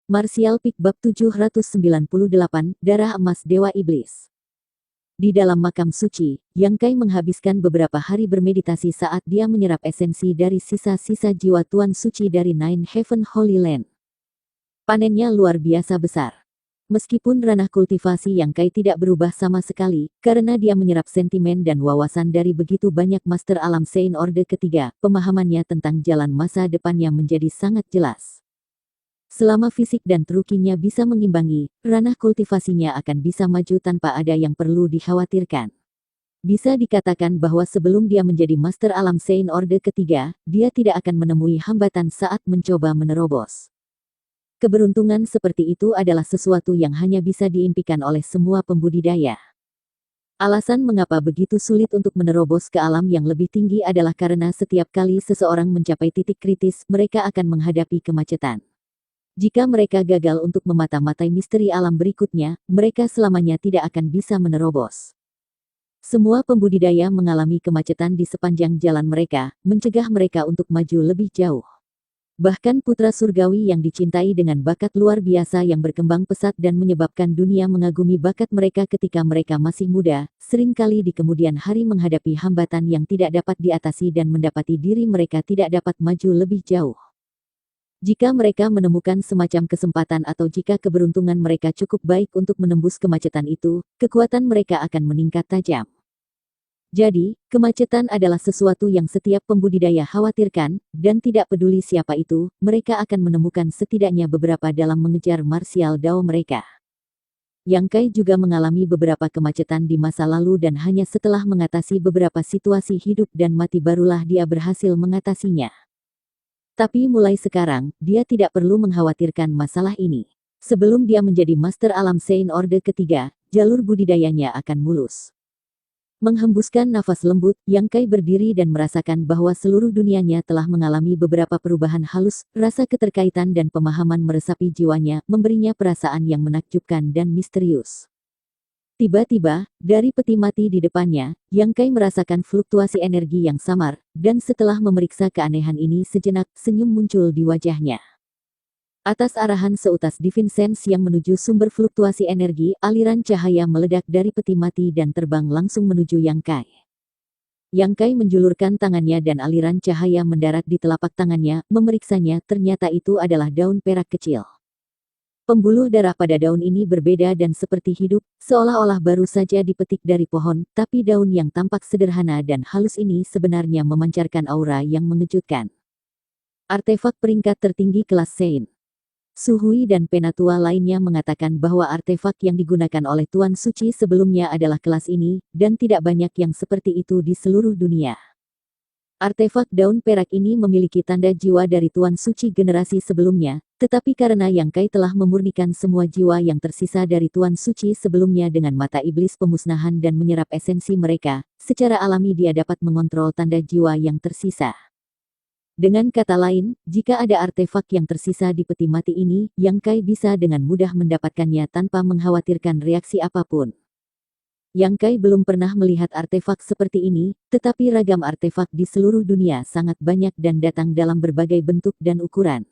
Martial Peak Bab 798, Darah Emas Dewa Iblis. Di dalam makam suci, Yang Kai menghabiskan beberapa hari bermeditasi saat dia menyerap esensi dari sisa-sisa jiwa Tuan Suci dari Nine Heaven Holy Land. Panennya luar biasa besar. Meskipun ranah kultivasi Yang Kai tidak berubah sama sekali, karena dia menyerap sentimen dan wawasan dari begitu banyak master alam Sein Orde ketiga, pemahamannya tentang jalan masa depannya menjadi sangat jelas. Selama fisik dan trukinya bisa mengimbangi, ranah kultivasinya akan bisa maju tanpa ada yang perlu dikhawatirkan. Bisa dikatakan bahwa sebelum dia menjadi master alam Sein Orde ketiga, dia tidak akan menemui hambatan saat mencoba menerobos. Keberuntungan seperti itu adalah sesuatu yang hanya bisa diimpikan oleh semua pembudidaya. Alasan mengapa begitu sulit untuk menerobos ke alam yang lebih tinggi adalah karena setiap kali seseorang mencapai titik kritis, mereka akan menghadapi kemacetan. Jika mereka gagal untuk memata-matai misteri alam berikutnya, mereka selamanya tidak akan bisa menerobos. Semua pembudidaya mengalami kemacetan di sepanjang jalan mereka, mencegah mereka untuk maju lebih jauh. Bahkan putra surgawi yang dicintai dengan bakat luar biasa yang berkembang pesat dan menyebabkan dunia mengagumi bakat mereka ketika mereka masih muda, seringkali di kemudian hari menghadapi hambatan yang tidak dapat diatasi dan mendapati diri mereka tidak dapat maju lebih jauh. Jika mereka menemukan semacam kesempatan atau jika keberuntungan mereka cukup baik untuk menembus kemacetan itu, kekuatan mereka akan meningkat tajam. Jadi, kemacetan adalah sesuatu yang setiap pembudidaya khawatirkan, dan tidak peduli siapa itu, mereka akan menemukan setidaknya beberapa dalam mengejar martial dao mereka. Yang Kai juga mengalami beberapa kemacetan di masa lalu dan hanya setelah mengatasi beberapa situasi hidup dan mati barulah dia berhasil mengatasinya. Tapi mulai sekarang, dia tidak perlu mengkhawatirkan masalah ini. Sebelum dia menjadi master alam Sein Orde ketiga, jalur budidayanya akan mulus. Menghembuskan nafas lembut, Yang Kai berdiri dan merasakan bahwa seluruh dunianya telah mengalami beberapa perubahan halus, rasa keterkaitan dan pemahaman meresapi jiwanya, memberinya perasaan yang menakjubkan dan misterius. Tiba-tiba, dari peti mati di depannya, Yang Kai merasakan fluktuasi energi yang samar, dan setelah memeriksa keanehan ini sejenak, senyum muncul di wajahnya. Atas arahan seutas Divine Sense yang menuju sumber fluktuasi energi, aliran cahaya meledak dari peti mati dan terbang langsung menuju Yang Kai. Yang Kai menjulurkan tangannya dan aliran cahaya mendarat di telapak tangannya, memeriksanya, ternyata itu adalah daun perak kecil. Pembuluh darah pada daun ini berbeda dan seperti hidup, seolah-olah baru saja dipetik dari pohon, tapi daun yang tampak sederhana dan halus ini sebenarnya memancarkan aura yang mengejutkan. Artefak peringkat tertinggi kelas Sein. Suhui dan penatua lainnya mengatakan bahwa artefak yang digunakan oleh Tuan Suci sebelumnya adalah kelas ini, dan tidak banyak yang seperti itu di seluruh dunia. Artefak daun perak ini memiliki tanda jiwa dari Tuan Suci generasi sebelumnya, tetapi karena Yang Kai telah memurnikan semua jiwa yang tersisa dari Tuan Suci sebelumnya dengan mata iblis pemusnahan dan menyerap esensi mereka, secara alami dia dapat mengontrol tanda jiwa yang tersisa. Dengan kata lain, jika ada artefak yang tersisa di peti mati ini, Yang Kai bisa dengan mudah mendapatkannya tanpa mengkhawatirkan reaksi apapun. Yang Kai belum pernah melihat artefak seperti ini, tetapi ragam artefak di seluruh dunia sangat banyak dan datang dalam berbagai bentuk dan ukuran.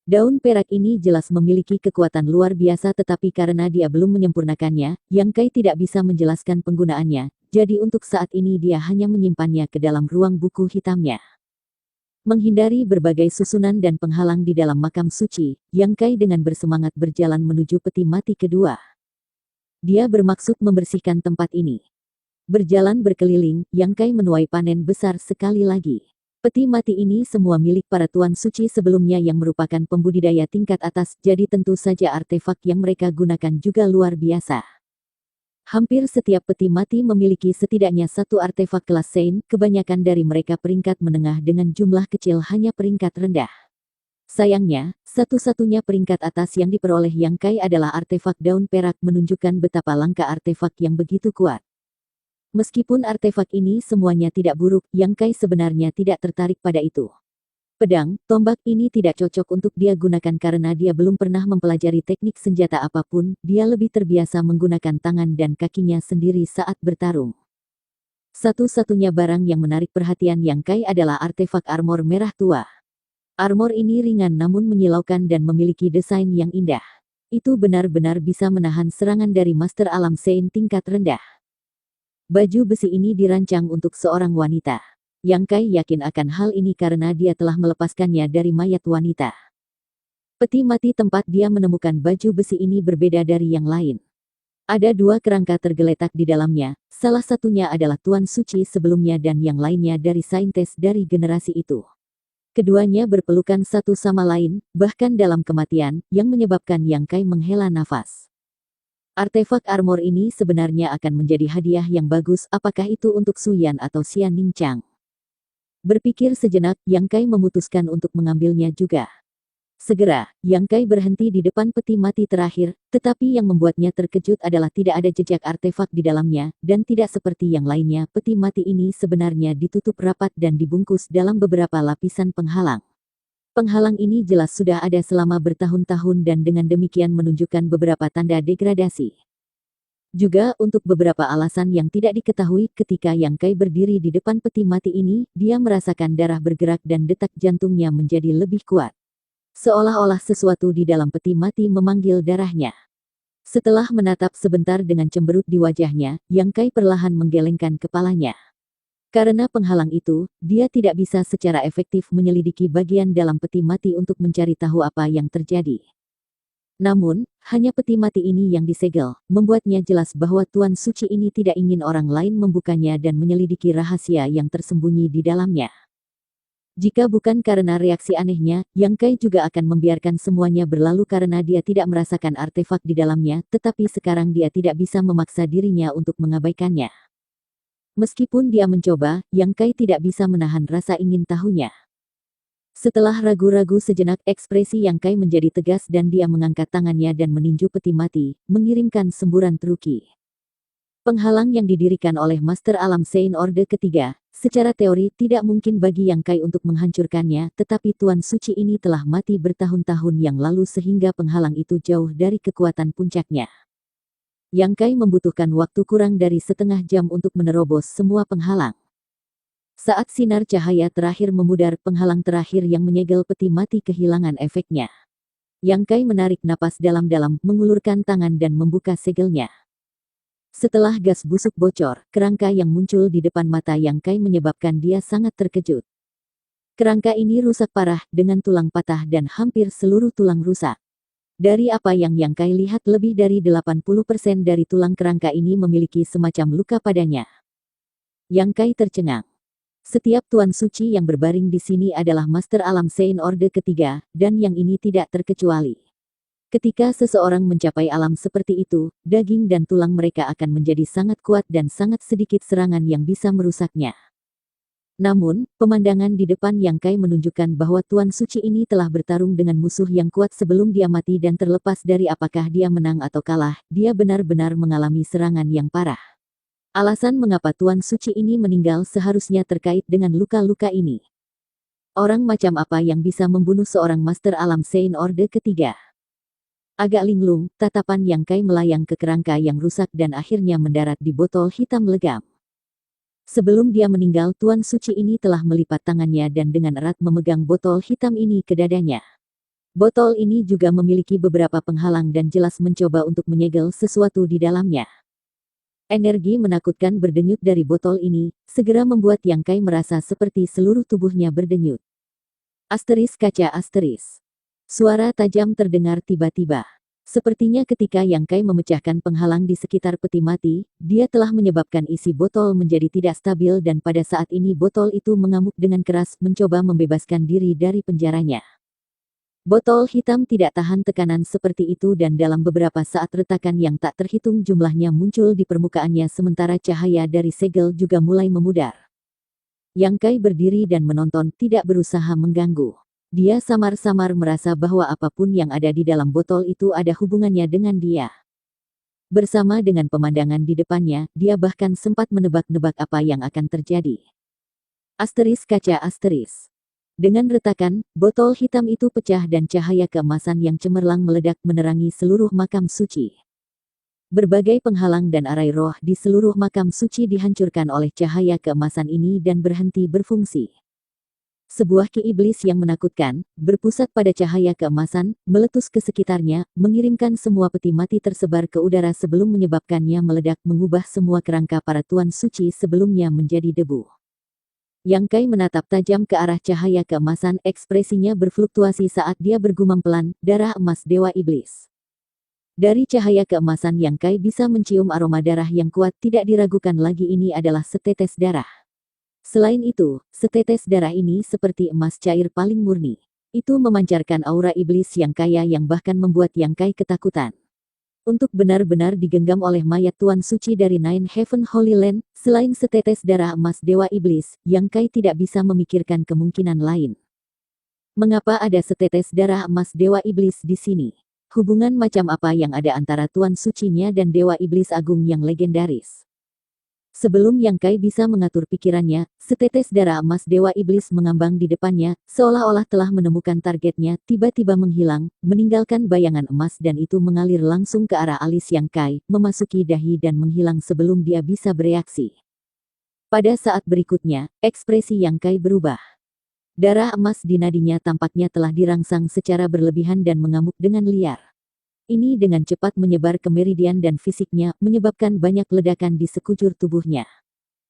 Daun perak ini jelas memiliki kekuatan luar biasa tetapi karena dia belum menyempurnakannya, Yang Kai tidak bisa menjelaskan penggunaannya, jadi untuk saat ini dia hanya menyimpannya ke dalam ruang buku hitamnya. Menghindari berbagai susunan dan penghalang di dalam makam suci, Yang Kai dengan bersemangat berjalan menuju peti mati kedua. Dia bermaksud membersihkan tempat ini. Berjalan berkeliling, Yang Kai menuai panen besar sekali lagi. Peti mati ini semua milik para Tuan Suci sebelumnya yang merupakan pembudidaya tingkat atas, jadi tentu saja artefak yang mereka gunakan juga luar biasa. Hampir setiap peti mati memiliki setidaknya satu artefak kelas Sein, kebanyakan dari mereka peringkat menengah dengan jumlah kecil hanya peringkat rendah. Sayangnya, satu-satunya peringkat atas yang diperoleh Yang Kai adalah artefak daun perak menunjukkan betapa langka artefak yang begitu kuat. Meskipun artefak ini semuanya tidak buruk, Yang Kai sebenarnya tidak tertarik pada itu. Pedang, tombak ini tidak cocok untuk dia gunakan karena dia belum pernah mempelajari teknik senjata apapun, dia lebih terbiasa menggunakan tangan dan kakinya sendiri saat bertarung. Satu-satunya barang yang menarik perhatian Yang Kai adalah artefak armor merah tua. Armor ini ringan namun menyilaukan dan memiliki desain yang indah. Itu benar-benar bisa menahan serangan dari Master Alam Sein tingkat rendah. Baju besi ini dirancang untuk seorang wanita. Yang Kai yakin akan hal ini karena dia telah melepaskannya dari mayat wanita. Peti mati tempat dia menemukan baju besi ini berbeda dari yang lain. Ada dua kerangka tergeletak di dalamnya, salah satunya adalah Tuan Suci sebelumnya dan yang lainnya dari saintis dari generasi itu. Keduanya berpelukan satu sama lain, bahkan dalam kematian, yang menyebabkan Yang Kai menghela nafas. Artefak armor ini sebenarnya akan menjadi hadiah yang bagus, apakah itu untuk Su Yan atau Xian Ningchang. Berpikir sejenak, Yang Kai memutuskan untuk mengambilnya juga. Segera, Yang Kai berhenti di depan peti mati terakhir, tetapi yang membuatnya terkejut adalah tidak ada jejak artefak di dalamnya, dan tidak seperti yang lainnya, peti mati ini sebenarnya ditutup rapat dan dibungkus dalam beberapa lapisan penghalang. Penghalang ini jelas sudah ada selama bertahun-tahun dan dengan demikian menunjukkan beberapa tanda degradasi. Juga untuk beberapa alasan yang tidak diketahui, ketika Yang Kai berdiri di depan peti mati ini, dia merasakan darah bergerak dan detak jantungnya menjadi lebih kuat. Seolah-olah sesuatu di dalam peti mati memanggil darahnya. Setelah menatap sebentar dengan cemberut di wajahnya, Yang Kai perlahan menggelengkan kepalanya. Karena penghalang itu, dia tidak bisa secara efektif menyelidiki bagian dalam peti mati untuk mencari tahu apa yang terjadi. Namun, hanya peti mati ini yang disegel, membuatnya jelas bahwa Tuan Suci ini tidak ingin orang lain membukanya dan menyelidiki rahasia yang tersembunyi di dalamnya. Jika bukan karena reaksi anehnya, Yang Kai juga akan membiarkan semuanya berlalu karena dia tidak merasakan artefak di dalamnya, tetapi sekarang dia tidak bisa memaksa dirinya untuk mengabaikannya. Meskipun dia mencoba, Yang Kai tidak bisa menahan rasa ingin tahunya. Setelah ragu-ragu sejenak, ekspresi Yang Kai menjadi tegas dan dia mengangkat tangannya dan meninju peti mati, mengirimkan semburan teruki. Penghalang yang didirikan oleh Master Alam Sein Orde ketiga, secara teori tidak mungkin bagi Yang Kai untuk menghancurkannya, tetapi Tuan Suci ini telah mati bertahun-tahun yang lalu sehingga penghalang itu jauh dari kekuatan puncaknya. Yang Kai membutuhkan waktu kurang dari setengah jam untuk menerobos semua penghalang. Saat sinar cahaya terakhir memudar, penghalang terakhir yang menyegel peti mati kehilangan efeknya. Yang Kai menarik napas dalam-dalam, mengulurkan tangan dan membuka segelnya. Setelah gas busuk bocor, kerangka yang muncul di depan mata Yang Kai menyebabkan dia sangat terkejut. Kerangka ini rusak parah, dengan tulang patah dan hampir seluruh tulang rusak. Dari apa yang Yang Kai lihat, lebih dari 80% dari tulang kerangka ini memiliki semacam luka padanya. Yang Kai tercengang. Setiap Tuan Suci yang berbaring di sini adalah Master Alam Sein Orde ketiga, dan yang ini tidak terkecuali. Ketika seseorang mencapai alam seperti itu, daging dan tulang mereka akan menjadi sangat kuat dan sangat sedikit serangan yang bisa merusaknya. Namun, pemandangan di depan Yang Kai menunjukkan bahwa Tuan Suci ini telah bertarung dengan musuh yang kuat sebelum dia mati dan terlepas dari apakah dia menang atau kalah, dia benar-benar mengalami serangan yang parah. Alasan mengapa Tuan Suci ini meninggal seharusnya terkait dengan luka-luka ini. Orang macam apa yang bisa membunuh seorang Master Alam Sein Orde ketiga? Agak linglung, tatapan Yang Kai melayang ke kerangka yang rusak dan akhirnya mendarat di botol hitam legam. Sebelum dia meninggal, Tuan Suci ini telah melipat tangannya dan dengan erat memegang botol hitam ini ke dadanya. Botol ini juga memiliki beberapa penghalang dan jelas mencoba untuk menyegel sesuatu di dalamnya. Energi menakutkan berdenyut dari botol ini, segera membuat Yang Kai merasa seperti seluruh tubuhnya berdenyut. Asteris kaca asteris. Suara tajam terdengar tiba-tiba. Sepertinya ketika Yang Kai memecahkan penghalang di sekitar peti mati, dia telah menyebabkan isi botol menjadi tidak stabil dan pada saat ini botol itu mengamuk dengan keras mencoba membebaskan diri dari penjaranya. Botol hitam tidak tahan tekanan seperti itu dan dalam beberapa saat retakan yang tak terhitung jumlahnya muncul di permukaannya sementara cahaya dari segel juga mulai memudar. Yang Kai berdiri dan menonton, tidak berusaha mengganggu. Dia samar-samar merasa bahwa apapun yang ada di dalam botol itu ada hubungannya dengan dia. Bersama dengan pemandangan di depannya, dia bahkan sempat menebak-nebak apa yang akan terjadi. Asteris kaca asteris. Dengan retakan, botol hitam itu pecah dan cahaya keemasan yang cemerlang meledak menerangi seluruh makam suci. Berbagai penghalang dan arai roh di seluruh makam suci dihancurkan oleh cahaya keemasan ini dan berhenti berfungsi. Sebuah ki iblis yang menakutkan, berpusat pada cahaya keemasan, meletus ke sekitarnya, mengirimkan semua peti mati tersebar ke udara sebelum menyebabkannya meledak mengubah semua kerangka para tuan suci sebelumnya menjadi debu. Yang Kai menatap tajam ke arah cahaya keemasan, ekspresinya berfluktuasi saat dia bergumam pelan, darah emas Dewa Iblis. Dari cahaya keemasan Yang Kai bisa mencium aroma darah yang kuat, tidak diragukan lagi ini adalah setetes darah. Selain itu, setetes darah ini seperti emas cair paling murni. Itu memancarkan aura iblis yang kaya yang bahkan membuat Yang Kai ketakutan. Untuk benar-benar digenggam oleh mayat Tuan Suci dari Nine Heaven Holy Land, selain setetes darah emas Dewa Iblis, Yang Kai tidak bisa memikirkan kemungkinan lain. Mengapa ada setetes darah emas Dewa Iblis di sini? Hubungan macam apa yang ada antara Tuan Sucinya dan Dewa Iblis Agung yang legendaris? Sebelum Yang Kai bisa mengatur pikirannya, setetes darah emas Dewa Iblis mengambang di depannya, seolah-olah telah menemukan targetnya, tiba-tiba menghilang, meninggalkan bayangan emas dan itu mengalir langsung ke arah alis Yang Kai, memasuki dahi dan menghilang sebelum dia bisa bereaksi. Pada saat berikutnya, ekspresi Yang Kai berubah. Darah emas di nadinya tampaknya telah dirangsang secara berlebihan dan mengamuk dengan liar. Ini dengan cepat menyebar ke meridian dan fisiknya, menyebabkan banyak ledakan di sekujur tubuhnya.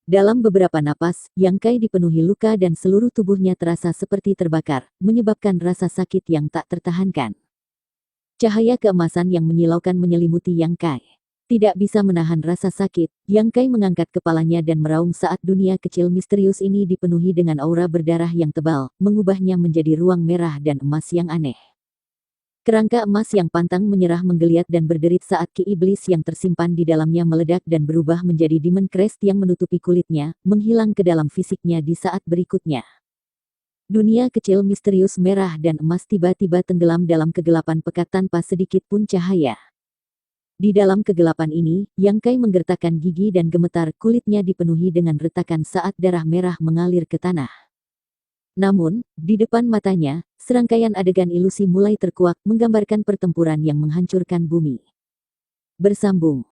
Dalam beberapa napas, Yang Kai dipenuhi luka dan seluruh tubuhnya terasa seperti terbakar, menyebabkan rasa sakit yang tak tertahankan. Cahaya keemasan yang menyilaukan menyelimuti Yang Kai. Tidak bisa menahan rasa sakit, Yang Kai mengangkat kepalanya dan meraung saat dunia kecil misterius ini dipenuhi dengan aura berdarah yang tebal, mengubahnya menjadi ruang merah dan emas yang aneh. Kerangka emas yang pantang menyerah menggeliat dan berderit saat ki iblis yang tersimpan di dalamnya meledak dan berubah menjadi Demon Crest yang menutupi kulitnya, menghilang ke dalam fisiknya di saat berikutnya. Dunia kecil misterius merah dan emas tiba-tiba tenggelam dalam kegelapan pekat tanpa sedikit pun cahaya. Di dalam kegelapan ini, Yang Kai menggertakkan gigi dan gemetar, kulitnya dipenuhi dengan retakan saat darah merah mengalir ke tanah. Namun, di depan matanya, serangkaian adegan ilusi mulai terkuak, menggambarkan pertempuran yang menghancurkan bumi. Bersambung.